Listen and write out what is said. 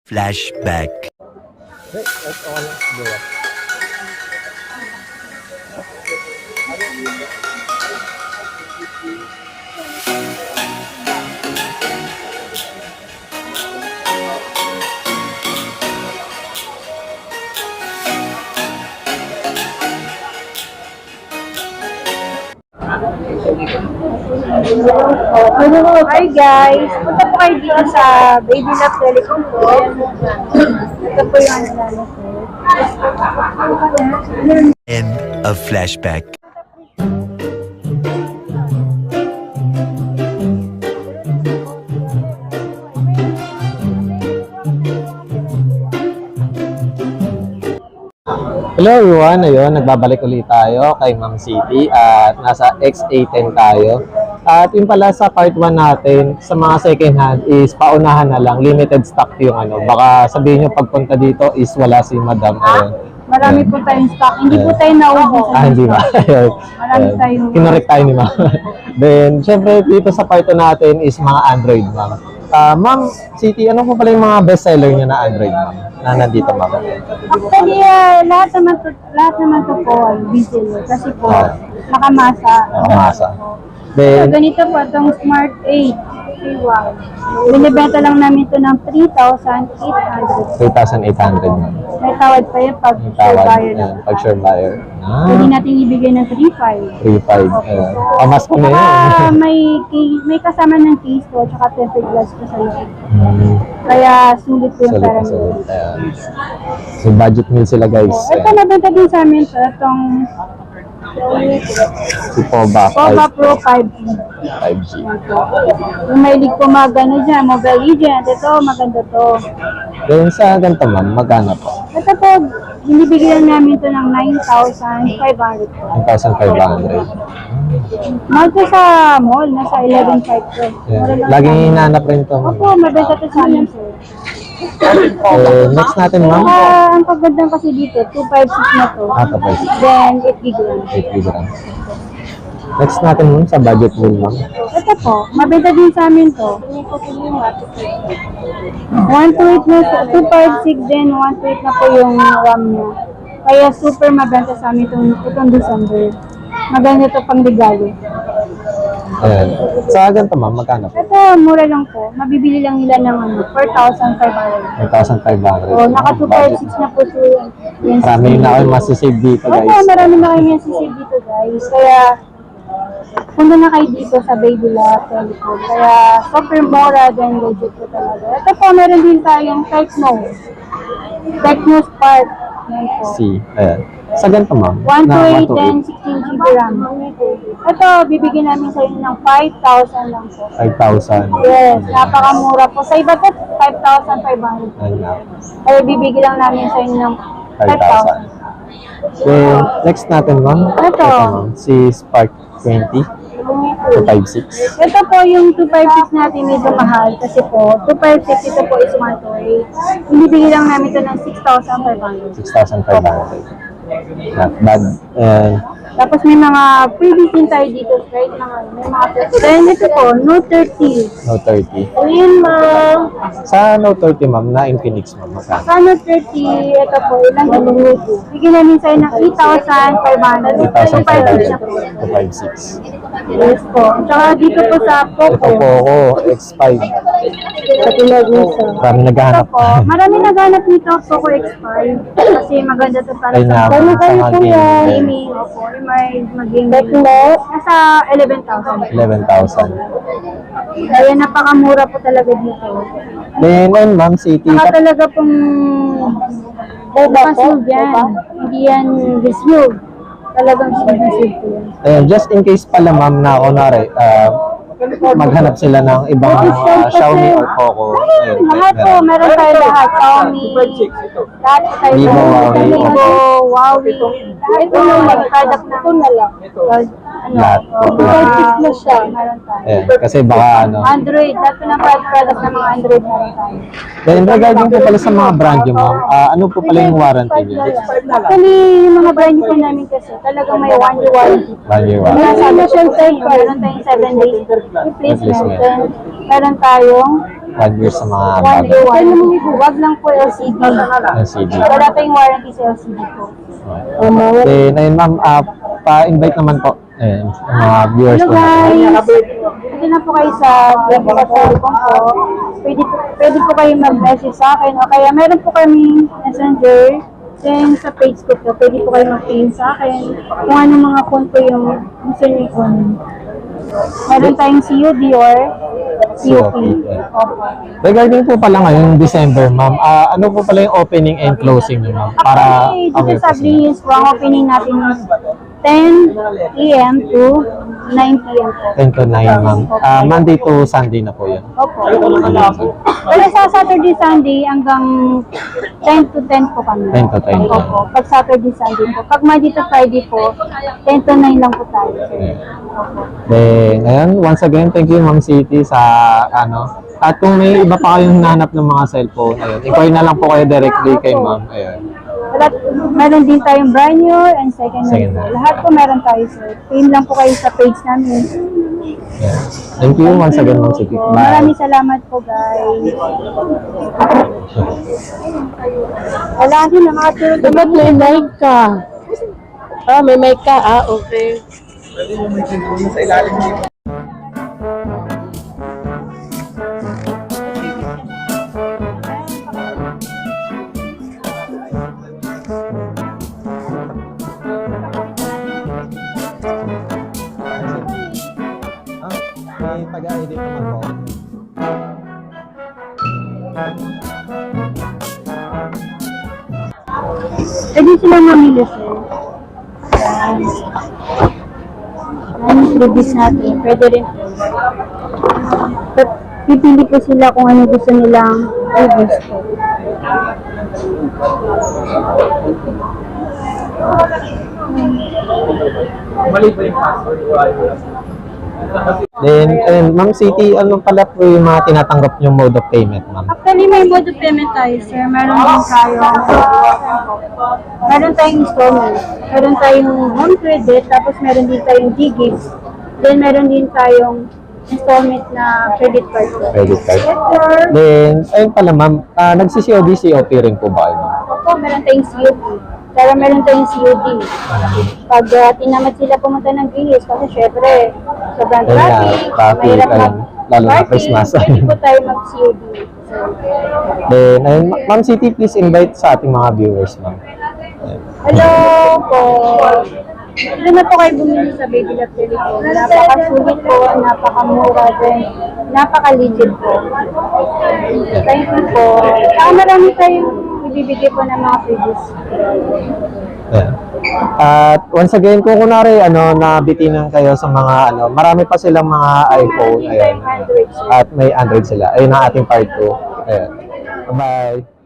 Flashback. Hi guys! Punta po kayo dito sa Baby Love Telecom po. Ito po yung ano namin po. End of flashback. Hello everyone, ayun, nagbabalik ulit tayo kay Ma'am City at nasa X810 tayo. At yung pala sa part 1 natin, sa mga second hand is paunahan na lang, limited stock yung ano. Baka sabihin nyo pagpunta dito is wala si Madam. Ayun. Marami po tayong stock. Hindi po tayo naubos. Hindi ba? Marami tayong... Kinorek tayo ni Ma'am. Then, syempre dito sa part 2 natin is mga Android, Ma'am. Ma'am City, ano po pala yung mga bestseller niya na Android, Ma'am? Na nandito, Ma'am? Actually, lahat naman to po ay busy kasi po nakamasa. Nakamasa. So, Then, ganito po, itong Smart 8. Wow. Binibenta lang namin ito ng 3,800. 3,800, Ma'am. May tawad pa yun pag sure Tawad, buyer na. pag sure buyer. Pwede natin ibigay ng 3,500. 3,500. Pamas ko na yun. Saka may kasama ng case po, tsaka tempered glass po sa loob. Kaya sulit po yung Sulit pera na nila. sulit. Ayan. So, budget meal sila, guys. Ito nabenta din sa amin ito, itong Si Poba, Poba Pro 5G. 5G. Yung may leak po magano dyan, Mobile Legend. Ito, maganda to. Then sa ganito, Ma'am, magkano po? Ito po, binibigyan namin ito ng 9,500 po. 1,500. Mahal po sa mall, nasa 11,500 po. Mura lang Laging sa- hinahanap rin ito, Ma'am. Opo, mabenta to sa amin, sir. Next natin, Ma'am. Ang pagandang kasi dito, 256 na to. 256. Then, 8 gig lang. 8 grams. Next natin, Ma'am, sa budget meal, Ma'am. Ito po, mabenta din sa amin to. 128 na, 256 din, 128 na po yung RAM niya. Kaya super mabenta sa amin itong December. Maganda ito pang regalo. Ayan. Sa ganito, Ma'am, magkano po? Ito, mura lang po. Mabibili lang nila ng 4,500. 1,500. O, naka 256 na po siya. Yan. Marami na ako masisave dito, Opo, guys. marami na kayo yung sisave dito, guys. Kaya, punta na kayo dito sa Baby Love Telecom. Kaya, super mura din legit po talaga. Ito po, meron din tayong Tecno. Tecno Spark. Yan po. C. Ayan. Sa ganito, Ma'am. 128 and 16 GB RAM. Ito, bibigyan namin sa inyo ng 5,000 lang po. 5,000. Yes, napakamura po. Sa iba to, 5,500. Ayan na. Kaya bibigyan lang namin sa inyo ng 5,000. 5,000. Then, next natin, Ma'am. Ito. Ma'am. Si Spark 20. 256. Ito po yung 256 natin medyo mahal kasi po 256 ito po is 128. Bibigyan lang namin ito ng 6,500. 6,500. Not bad. And Tapos may mga freebies din tayo dito, right? May mga then ito po, Note 30. Note 30. Ayun, ma'am. Sa Note 30, Ma'am, na Infinix, Ma'am, magkano? Sa Note 30, ito po, ilang ito? Bigyan namin sa'yo ng 8,500. 8,500. 256. Yes po. Tsaka dito po sa Ito Poco. po ako, X5. Katulad nito. Marami Ito naghahanap. po, marami naghanap nito Poco X5 kasi maganda to para Ay na, sa sa mga gaming. gaming. Opo, may mag-gaming. Nasa 11,000. 11,000. Kaya napakamura po talaga dito. Then, and Ma'am, City. Saka talaga pong pasul yan. Hindi yan dismule. Talagang sinasig po yan. Just in case pala, Ma'am, na kunwari, maghanap sila ng ibang Xiaomi or Poco. Ayun, Lahat po, meron tayo lahat. Xiaomi, lahat po tayo. Vivo, Huawei, Vivo, Huawei. Ito yung mag-product na. Ito na lang. Lahat po. Na siya. Meron tayo. Ayan, kasi baka ano. Android, lahat po ng product ng mga Android meron tayo. Then, regarding po pala sa mga brand nyo, Ma'am, ano po pala yung warranty nyo? Actually, yung mga brand po namin kasi talagang may 1 year warranty. 1 year warranty. May initial time pa, meron tayong 7 days replacement. Replacement. Then, meron tayong 1 year sa mga One bago. year. Pero naman po, wag lang po LCD. LCD. Wala tayong warranty sa LCD po. Then, ayun ma'am, pa-invite naman po. Ayun, sa mga viewers Hello po natin. guys! Dito na po kayo sa Baby Love Telecom po. Pwede po kayo mag-message sa akin. O kaya meron po kami messenger. Then sa page ko po, pwede po kayo mag-pin sa akin. Kung ano mga phone po yung gusto niyo po. Meron tayong COD or COP. Opo. Regarding po pala ngayon, December, ma'am, ano po pala yung opening and closing niyo, ma'am? Para Actually, dito aware sa po sila. Breeze, ang opening natin is 10 a.m. to 9 p.m. po. 10 to 9, ma'am. Monday to Sunday na po yun. Opo. Pero sa Saturday, Sunday, hanggang 10 to 10 po kami. 10 to 10. Opo. Pag Saturday, Sunday po. Pag Monday to Friday po, 10 to 9 lang po tayo. Then, ayan, once again, thank you, Ma'am City, sa ano. At kung may iba pa kayong hinahanap ng mga cellphone, ayun, inquire na lang po kayo directly kay Ma'am. Ayun. Meron din tayong brand new and second Second hand po. hand. Lahat po meron tayo, sir. Pin lang po kayo sa page namin. Ayan. Thank you once again, Ma'am City. Po. Bye. Maraming salamat po, guys. Wala din, nakatulog. Dapat may mic ka. May mic ka. Okay. May pag-edit naman po. Pwede sila mamili, sir. Ano freebies natin? Pwede rin. Pipili po sila kung ano gusto nilang freebies po. Then, Ma'am City, ano pala po yung mga tinatanggap yung mode of payment, ma'am? Actually, may mode of payment tayo, sir. Meron tayong installment. Meron tayong home credit, tapos meron din tayong G-Gifts. Then, meron din tayong installment na credit card. Credit card. Yes, sir. Then, ayun pala, ma'am, nagsi-COD, COP rin po ba kayo, ma'am? Opo, meron tayong COD. Pero meron tayong COD. Pag tinamad sila pumunta ng Gilis, kasi syempre, sobrang Ayun nga, traffic, traffic, mahirap ayun. Lalo na mag-parking, Christmas. pwede po tayo mag-COD. Then, ayun, Ma'am City, please invite sa ating mga viewers, ma'am. Hello po! Doon na po kayo bumili sa Baby Love Telecom. Napakasulit po, napakamura din, napaka-legit po. Thank you po. Saka marami tayong ibibigay po ng mga freebies. Yeah. At once again, kung kunwari, nabitinan kayo sa mga, marami pa silang mga iPhone, Meron din ayan. tayong Android, sir. At may Android sila. Ayun ang ating part 2. Ayan. Bye-bye.